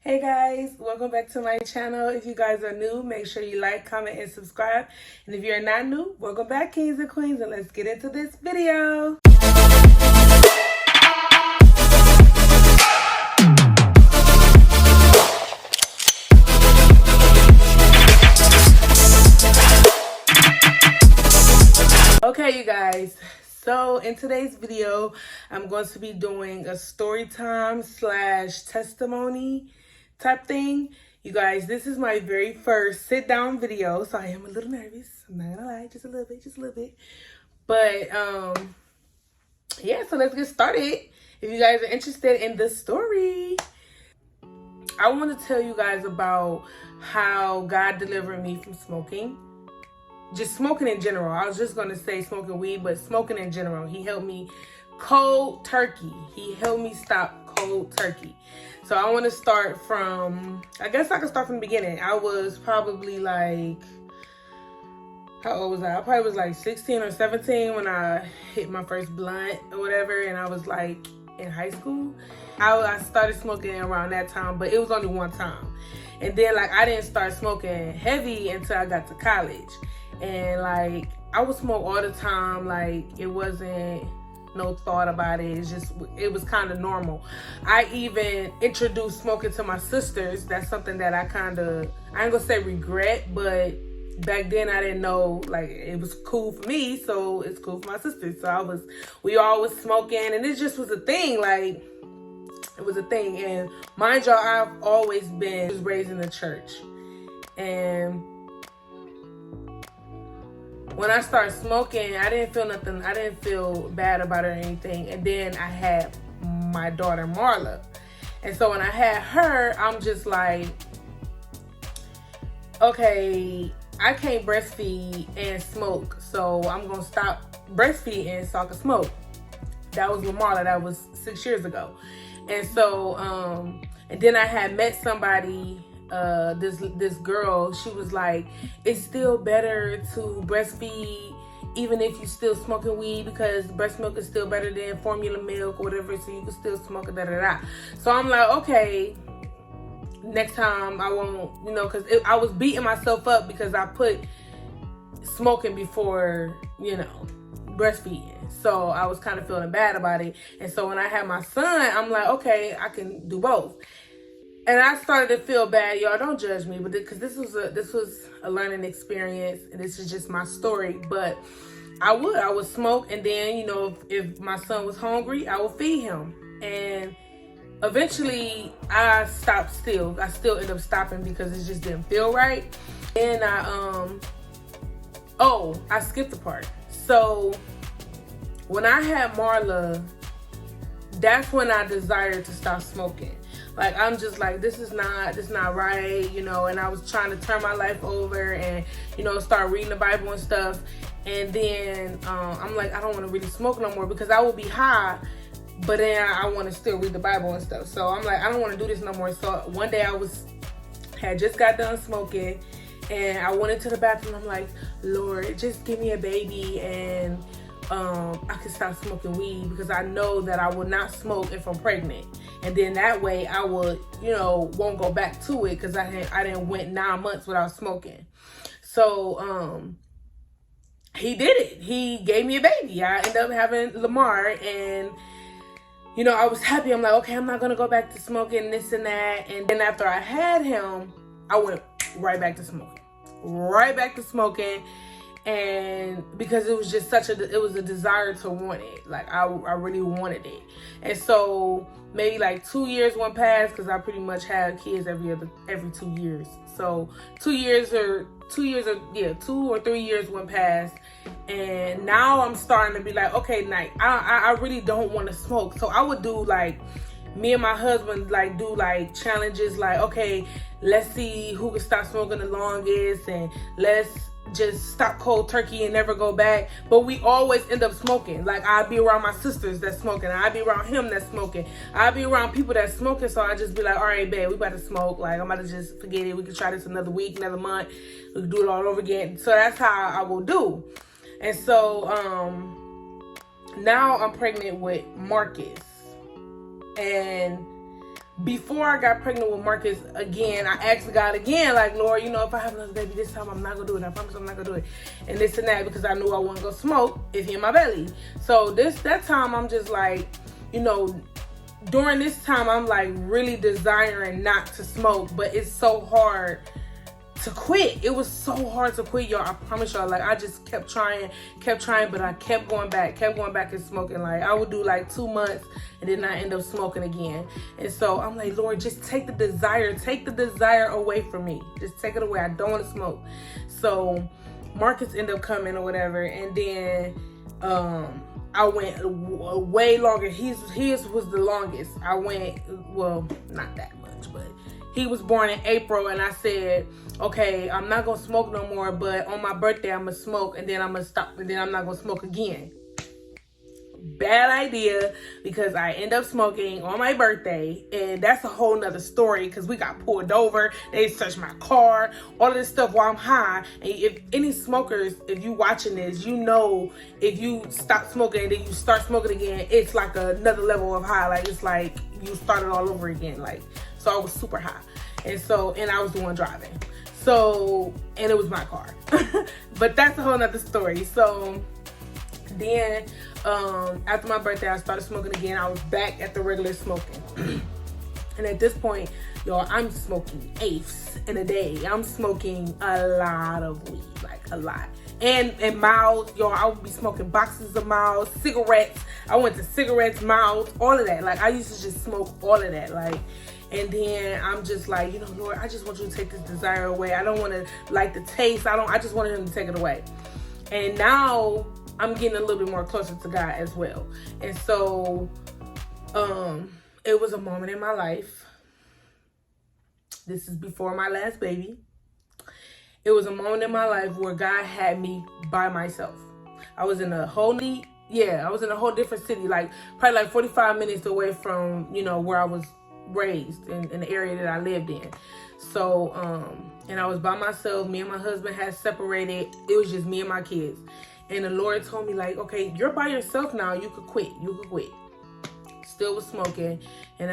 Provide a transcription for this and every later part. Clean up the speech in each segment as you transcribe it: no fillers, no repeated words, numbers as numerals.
Hey guys, welcome back to my channel. If you guys are new, make sure you like, comment, and subscribe. And if you're not new, welcome back, kings and queens, and let's get into this video. Okay, you guys. So in today's video, I'm going to be doing a story time slash testimony type thing. You guys, this is my very first sit down video, so I am a little nervous. I'm not gonna lie, just a little bit. But yeah, so let's get started. If you guys are interested in the story, I want to tell you guys about how God delivered me from smoking. Just smoking in general. I was just going to say smoking weed, but smoking in general. He helped me cold turkey. He helped me stop cold turkey. So I want to start from, I guess I can start from the beginning. I was probably like, how old was I? I probably was like 16 or 17 when I hit my first blunt or whatever. And I was like in high school. I started smoking around that time, but it was only one time. And then like I didn't start smoking heavy until I got to college. And like I would smoke all the time. Like it wasn't no thought about it. It's just, it was kind of normal. I even introduced smoking to my sisters. That's something that I ain't gonna say regret, but back then I didn't know, like it was cool for me, so it's cool for my sisters. So we all was smoking, and it just was a thing. Like it was a thing. And mind y'all, I've always been raised in the church, and when I started smoking, I didn't feel nothing. I didn't feel bad about it or anything. And then I had my daughter, Marla. And so when I had her, I'm just like, okay, I can't breastfeed and smoke. So I'm going to stop breastfeeding so I can smoke. That was with Marla. That was 6 years ago. And so, and then I had met somebody, this girl. She was like, it's still better to breastfeed even if you still smoking weed, because breast milk is still better than formula milk or whatever, so you can still smoke it, So I'm like, okay, next time I won't, because I was beating myself up because I put smoking before, breastfeeding. So I was kind of feeling bad about it. And so when I had my son, I'm like, okay, I can do both. And I started to feel bad. Y'all don't judge me, but because this was a learning experience, and this is just my story. But I would smoke, and then if my son was hungry, I would feed him. And eventually, I stopped. I still ended up stopping because it just didn't feel right. And I skipped a part. So when I had Marla, that's when I desired to stop smoking. Like, I'm just like, this is not right, and I was trying to turn my life over and, start reading the Bible and stuff. And then I'm like, I don't want to really smoke no more, because I will be high, but then I want to still read the Bible and stuff. So I'm like, I don't want to do this no more. So one day I had just got done smoking, and I went into the bathroom. I'm like, Lord, just give me a baby, and I can stop smoking weed, because I know that I will not smoke if I'm pregnant. And then that way I would, won't go back to it, because I didn't went 9 months without smoking. So he did it. He gave me a baby. I ended up having Lamar, and I was happy. I'm like, okay, I'm not gonna go back to smoking, this and that. And then after I had him, I went right back to smoking. And because it was just it was a desire to want it. Like I really wanted it. And so maybe like 2 years went past, because I pretty much had kids every 2 years. So 2 or 3 years went past. And now I'm starting to be like, okay, like I really don't want to smoke. So I would do like, me and my husband like do like challenges, like, okay, let's see who can stop smoking the longest, and let's just stop cold turkey and never go back. But we always end up smoking. Like, I'd be around my sisters that's smoking, I'd be around him that's smoking, I'd be around people that's smoking. So I just be like, all right, babe, we about to smoke. Like, I'm about to just forget it. We can try this another week, another month. We can do it all over again. So that's how I will do. And so now I'm pregnant with Marcus. And before I got pregnant with Marcus again, I asked God again, like, Lord, you know, if I have another baby this time, I'm not gonna do it. I promise I'm not gonna do it. And this and that, because I knew I wasn't gonna smoke if he in my belly. So that time, I'm just like, you know, during this time, I'm like really desiring not to smoke, but it's so hard to quit. It was so hard to quit, y'all. I promise y'all. Like, I just kept trying, but I kept going back and smoking. Like, I would do like 2 months and then I end up smoking again. And so I'm like, Lord, just take the desire away from me. Just take it away. I don't want to smoke. So Marcus ended up coming or whatever, and then I went way longer. His was the longest. I went, well, not that much, but he was born in April, and I said, okay, I'm not gonna smoke no more, but on my birthday I'm gonna smoke, and then I'm gonna stop, and then I'm not gonna smoke again. Bad idea, because I end up smoking on my birthday, and that's a whole nother story, because we got pulled over, they searched my car, all of this stuff while I'm high. And if any smokers, if you watching this, you know, if you stop smoking and then you start smoking again, it's like another level of high. Like, it's like you started all over again. Like, so I was super high, and I was the one driving. So, and it was my car. But that's a whole nother story. So then after my birthday, I started smoking again. I was back at the regular smoking. And at this point, y'all, I'm smoking eighths in a day. I'm smoking a lot of weed, like a lot. And miles, y'all, I would be smoking boxes of miles, cigarettes. I went to cigarettes, miles, all of that. Like, I used to just smoke all of that. Like, and then I'm just like, you know, Lord, I just want you to take this desire away. I don't want to like the taste. I just wanted him to take it away. And now I'm getting a little bit more closer to God as well. And so it was a moment in my life. This is before my last baby. It was a moment in my life where God had me by myself. I was in a whole different city, like probably like 45 minutes away from, you know, where I was raised in the area that I lived in. So and I was by myself. Me and my husband had separated. It was just me and my kids. And the Lord told me, like, okay, you're by yourself now. You could quit. Still was smoking, and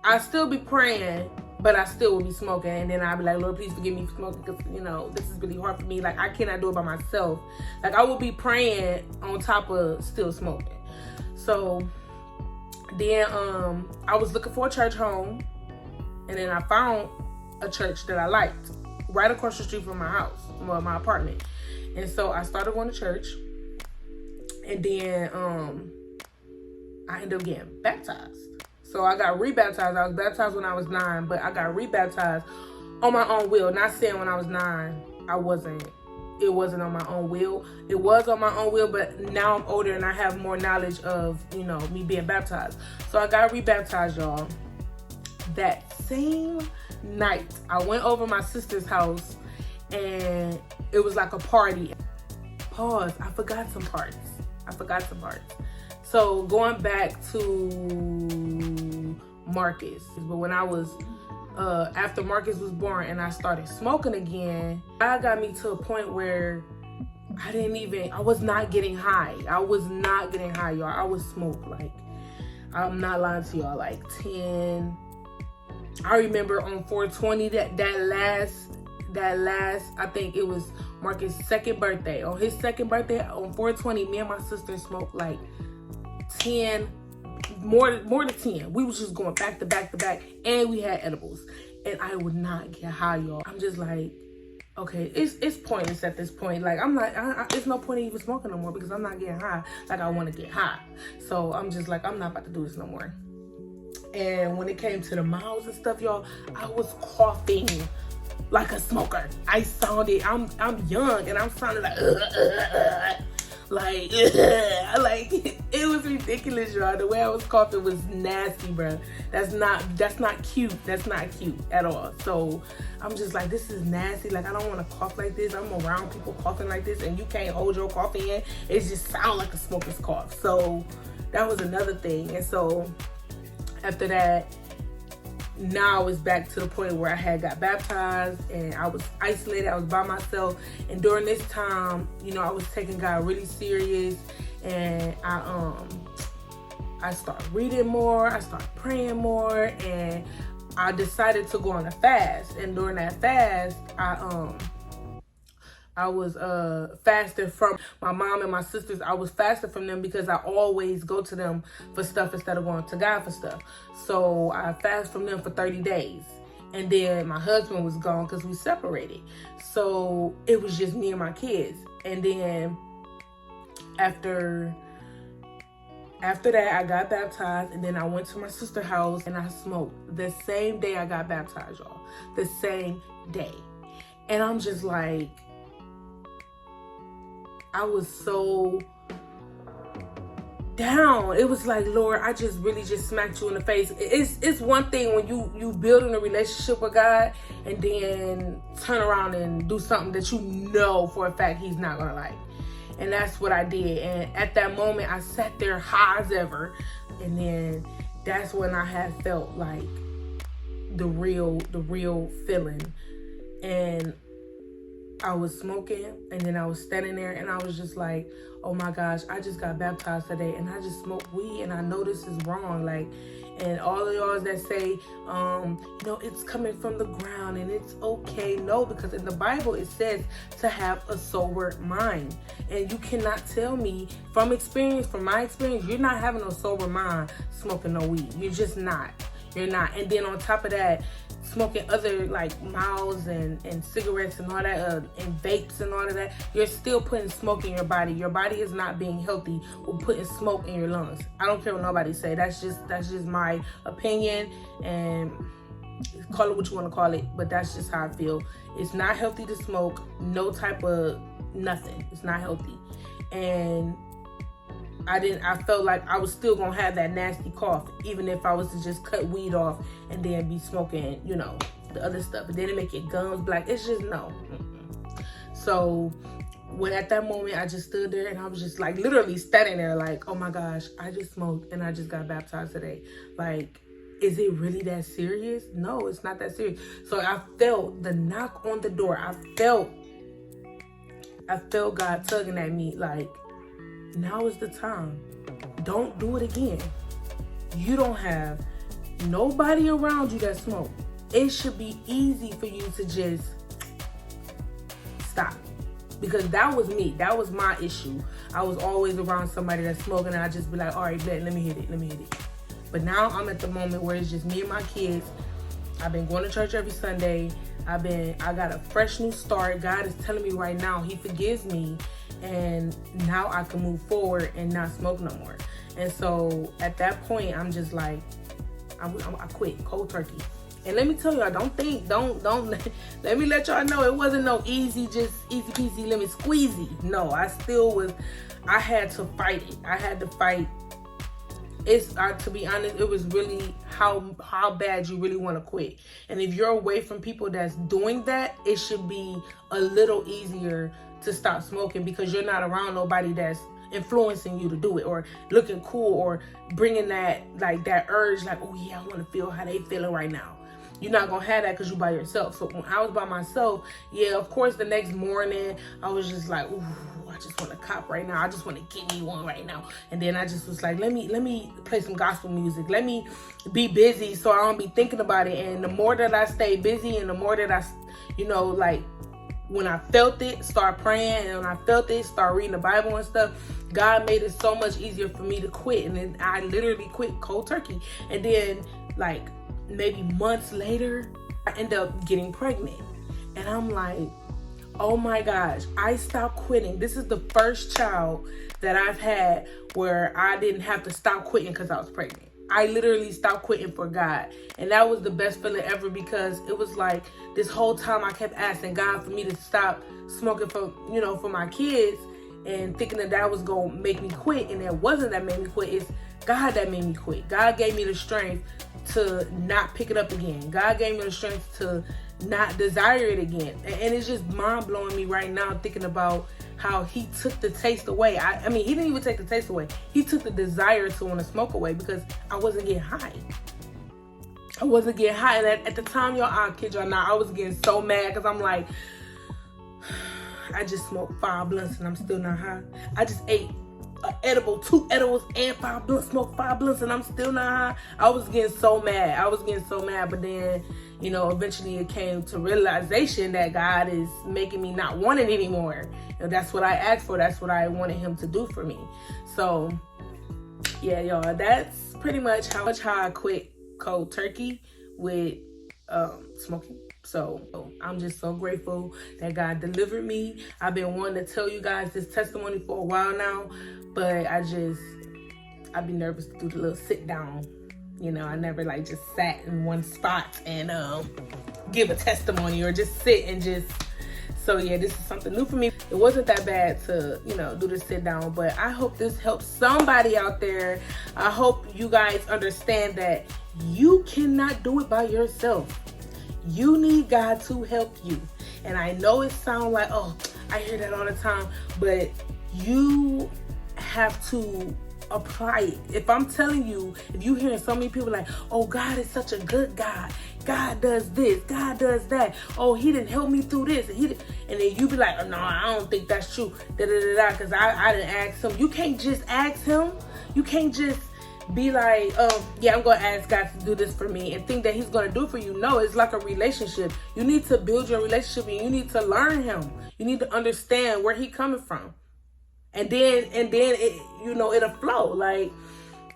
I'd still be praying, but I still would be smoking. And then I'd be like, Lord, please forgive me for smoking, because, you know, this is really hard for me. Like, I cannot do it by myself. Like, I would be praying on top of still smoking. So then I was looking for a church home, and then I found a church that I liked right across the street from my house, well, my apartment. And so I started going to church, and then I ended up getting baptized. So I got rebaptized. I was baptized when I was 9, but I got rebaptized on my own will. Not saying when I was 9, it wasn't on my own will. It was on my own will, but now I'm older and I have more knowledge of, you know, me being baptized. So I got rebaptized, y'all. That same night, I went over my sister's house, and it was like a party. Pause. I forgot some parts. So going back to Marcus, but when I was after Marcus was born and I started smoking again, God got me to a point where I was not getting high. I was not getting high, y'all. I would smoke, like, I'm not lying to y'all, like 10. I remember on 420, that last, I think it was Marcus' second birthday. On his second birthday, on 420, me and my sister smoked like 10, more than 10. We was just going back to back to back, and we had edibles. And I would not get high, y'all. I'm just like, okay, it's pointless at this point. Like, I'm not, it's no point in even smoking no more, because I'm not getting high like I want to get high. So I'm just like, I'm not about to do this no more. And when it came to the miles and stuff, y'all, I was coughing like a smoker. I sounded, I'm young, and I'm sounding like it was ridiculous, y'all. The way I was coughing was nasty, bro. That's not cute. That's not cute at all. So I'm just like, this is nasty. Like, I don't want to cough like this. I'm around people coughing like this, and you can't hold your cough in. It just sounds like a smoker's cough. So that was another thing. And so after that, now it's back to the point where I had got baptized, and I was isolated. I was by myself. And during this time, you know, I was taking God really serious, and I I started reading more, I started praying more, and I decided to go on a fast. And during that fast, I was fasting from my mom and my sisters. I was fasting from them because I always go to them for stuff instead of going to God for stuff. So I fasted from them for 30 days. And then my husband was gone because we separated. So it was just me and my kids. And then after that, I got baptized, and then I went to my sister's house and I smoked the same day I got baptized, y'all. The same day. And I'm just like, I was so down. It was like, Lord, I just really just smacked you in the face. It's one thing when you building a relationship with God and then turn around and do something that you know for a fact he's not gonna like. And that's what I did. And at that moment, I sat there high as ever. And then that's when I had felt like the real feeling. And I was smoking, and then I was standing there, and I was just like, oh my gosh, I just got baptized today, and I just smoked weed, and I know this is wrong. Like, and all of y'all that say, it's coming from the ground and it's okay. No, because in the Bible it says to have a sober mind. And you cannot tell me from my experience, you're not having a sober mind smoking no weed. You're just not. You're not. And then on top of that, smoking other like miles and cigarettes and all that, and vapes and all of that, you're still putting smoke in your body. Your body is not being healthy with putting smoke in your lungs. I don't care what nobody say. That's just my opinion, and call it what you want to call it, but that's just how I feel. It's not healthy to smoke no type of nothing. It's not healthy. And I felt like I was still gonna have that nasty cough, even if I was to just cut weed off and then be smoking, the other stuff. And then it make your gums black. It's just no. So when at that moment, I just stood there and I was just like literally standing there like, oh my gosh, I just smoked and I just got baptized today. Like, is it really that serious? No, it's not that serious. So I felt the knock on the door. I felt God tugging at me like, now is the time. Don't do it again. You don't have nobody around you that smoke. It should be easy for you to just stop. Because that was me. That was my issue. I was always around somebody that's smoking, and I just be like, all right, let me hit it. But now I'm at the moment where it's just me and my kids. I've been going to church every Sunday. I got a fresh new start. God is telling me right now he forgives me. And now I can move forward and not smoke no more. And so at that point, I'm just like, I quit cold turkey. And let me tell y'all, don't let me let y'all know it wasn't no easy peasy lemon squeezy. No, I had to fight it. I had to fight. To be honest, it was really how bad you really want to quit. And if you're away from people that's doing that, it should be a little easier to stop smoking, because you're not around nobody that's influencing you to do it or looking cool or bringing that urge like, oh yeah, I want to feel how they feeling right now. You're not gonna have that because you're by yourself. So when I was by myself, yeah, of course the next morning I was just like, ooh, I just want to cop right now. I just want to get me one right now. And then I just was like, let me play some gospel music. Let me be busy so I don't be thinking about it. And the more that I stay busy and the more that I, when I felt it, start praying, and when I felt it, start reading the Bible and stuff, God made it so much easier for me to quit. And then I literally quit cold turkey. And then maybe months later, I end up getting pregnant. And I'm like, oh my gosh, I stopped quitting. This is the first child that I've had where I didn't have to stop quitting because I was pregnant. I literally stopped quitting for God. And that was the best feeling ever, because it was like this whole time I kept asking God for me to stop smoking for my kids, and thinking that was going to make me quit. And it wasn't that made me quit. It's God that made me quit. God gave me the strength to not pick it up again. God gave me the strength to not desire it again. And it's just mind blowing me right now thinking about how he took the taste away. I mean, he didn't even take the taste away. He took the desire to want to smoke away, because I wasn't getting high. And at the time, y'all, I kid y'all not, I was getting so mad because I'm like, I just smoked 5 blunts and I'm still not high. I just ate edible, 2 edibles, and 5 blunts, smoke 5 blunts, and I'm still not high. I was getting so mad. But then, you know, eventually it came to realization that God is making me not want it anymore. And that's what I asked for. That's what I wanted him to do for me. So, yeah, y'all, that's pretty much how I quit cold turkey with smoking. So I'm just so grateful that God delivered me. I've been wanting to tell you guys this testimony for a while now, but I'd be nervous to do the little sit down. You know, I never like just sat in one spot and give a testimony or just sit and just. So yeah, this is something new for me. It wasn't that bad to, you know, do the sit down, but I hope this helps somebody out there. I hope you guys understand that you cannot do it by yourself. You need God to help you. And I know it sounds like, oh, I hear that all the time, but you have to apply it. If I'm telling you, if you hearing so many people like, oh, God is such a good God. God does this, God does that. Oh, he didn't help me through this. And then you be like, oh, no, I don't think that's true. Because I didn't ask him. You can't just ask him. You can't just be like, yeah, I'm going to ask God to do this for me and think that he's going to do it for you. No, it's like a relationship. You need to build your relationship and you need to learn him. You need to understand where he's coming from. And then it, you know, it'll flow. Like,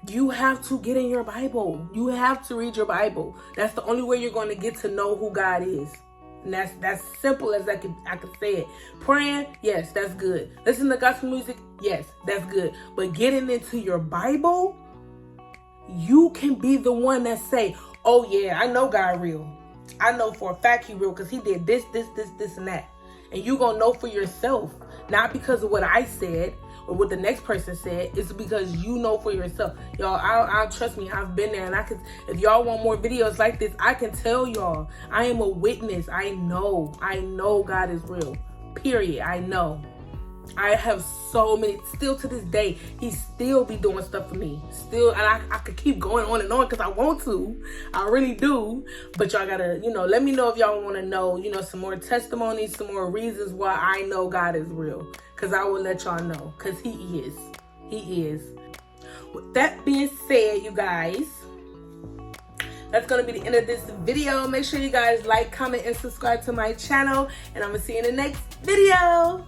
you have to get in your Bible. You have to read your Bible. That's the only way you're going to get to know who God is. And that's simple as I could say it. Praying, yes, that's good. Listening to gospel music, yes, that's good. But getting into your Bible, you can be the one that say, oh yeah, I know God real. I know for a fact he real because he did this, and that. And you gonna know for yourself, not because of what I said or what the next person said. It's because you know for yourself. Y'all, I'll trust me, I've been there. And if y'all want more videos like this, I can tell y'all, I am a witness. I know God is real. Period. I know. I have so many, still to this day, he still be doing stuff for me. Still, and I could keep going on and on because I want to. I really do. But y'all gotta, you know, let me know if y'all want to know, you know, some more testimonies, some more reasons why I know God is real. Because I will let y'all know. Because he is. He is. With that being said, you guys, that's going to be the end of this video. Make sure you guys like, comment, and subscribe to my channel. And I'm going to see you in the next video.